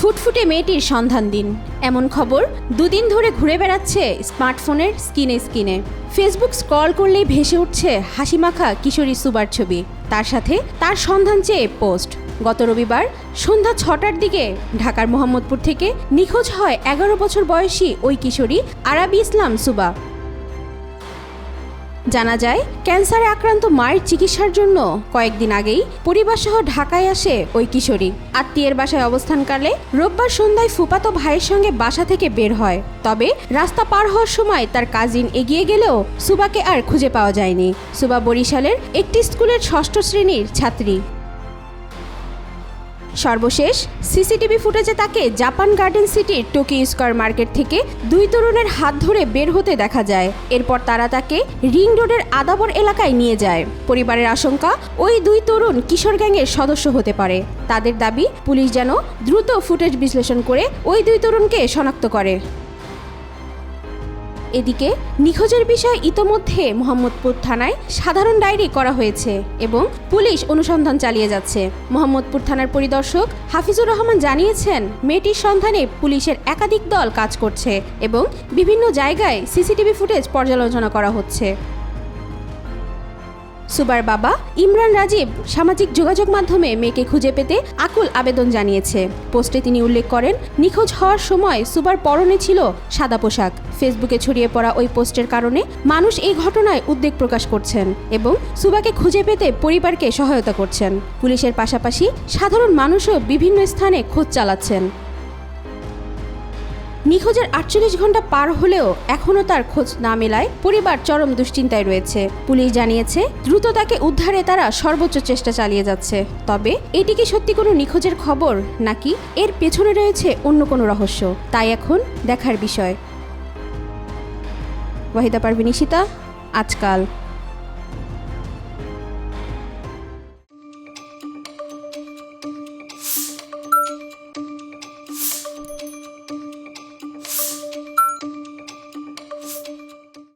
ফুটফুটে মেয়েটির সন্ধান দিন, এমন খবর দুদিন ধরে ঘুরে বেড়াচ্ছে স্মার্টফোনের স্ক্রিনে স্ক্রিনে। ফেসবুক স্ক্রল করলেই ভেসে উঠছে হাসিমাখা কিশোরী সুবার ছবি, তার সাথে তার সন্ধান চেয়ে পোস্ট। গত রবিবার সন্ধ্যা 6টার দিকে ঢাকার মোহাম্মদপুর থেকে নিখোঁজ হয় 11 বছর বয়সী ওই কিশোরী আরাবী ইসলাম সুবা। জানা যায়, ক্যান্সারে আক্রান্ত মায়ের চিকিৎসার জন্য কয়েকদিন আগেই পরিবারসহ ঢাকায় আসে ওই কিশোরী। আত্মীয়ের বাসায় অবস্থানকালে রোববার সন্ধ্যায় ফুফাতো ভাইয়ের সঙ্গে বাসা থেকে বের হয়। তবে রাস্তা পার হওয়ার সময় তার কাজিন এগিয়ে গেলেও সুবাকে আর খুঁজে পাওয়া যায়নি। সুবা বরিশালের একটি স্কুলের 6ষ্ঠ শ্রেণীর ছাত্রী। সর্বশেষ সিসিটিভি ফুটেজে তাকে জাপান গার্ডেন সিটির টোকিও স্কয়ার মার্কেট থেকে দুই তরুণের হাত ধরে বের হতে দেখা যায়। এরপর তারা তাকে রিং রোডের আদাবর এলাকায় নিয়ে যায়। পরিবারের আশঙ্কা, ওই দুই তরুণ কিশোর গ্যাংয়ের সদস্য হতে পারে। তাদের দাবি, পুলিশ যেন দ্রুত ফুটেজ বিশ্লেষণ করে ওই দুই তরুণকে শনাক্ত করে। এদিকে নিখোঁজের বিষয়ে ইতোমধ্যে মোহাম্মদপুর থানায় সাধারণ ডায়েরি করা হয়েছে এবং পুলিশ অনুসন্ধান চালিয়ে যাচ্ছে। মোহাম্মদপুর থানার পরিদর্শক হাফিজুর রহমান জানিয়েছেন, মেয়েটির সন্ধানে পুলিশের একাধিক দল কাজ করছে এবং বিভিন্ন জায়গায় সিসিটিভি ফুটেজ পর্যালোচনা করা হচ্ছে। সুবার বাবা ইমরান রাজীব সামাজিক যোগাযোগ মাধ্যমে মেয়েকে খুঁজে পেতে আকুল আবেদন জানিয়েছে। পোস্টে তিনি উল্লেখ করেন, নিখোঁজ হওয়ার সময় সুবার পরনে ছিল সাদা পোশাক। ফেসবুকে ছড়িয়ে পড়া ওই পোস্টের কারণে মানুষ এই ঘটনায় উদ্বেগ প্রকাশ করছেন এবং সুবাকে খুঁজে পেতে পরিবারকে সহায়তা করছেন। পুলিশের পাশাপাশি সাধারণ মানুষও বিভিন্ন স্থানে খোঁজ চালাচ্ছেন। নিখোঁজের 48 ঘন্টা পার হলেও এখনও তার খোঁজ না মেলায় পরিবার চরম দুশ্চিন্তায় রয়েছে। পুলিশ জানিয়েছে, দ্রুত তাকে উদ্ধারে তারা সর্বোচ্চ চেষ্টা চালিয়ে যাচ্ছে। তবে এটি কি সত্যি কোনো নিখোঁজের খবর, নাকি এর পেছনে রয়েছে অন্য কোনো রহস্য, তাই এখন দেখার বিষয়। ওয়াহিদা পারভিন, আজকাল।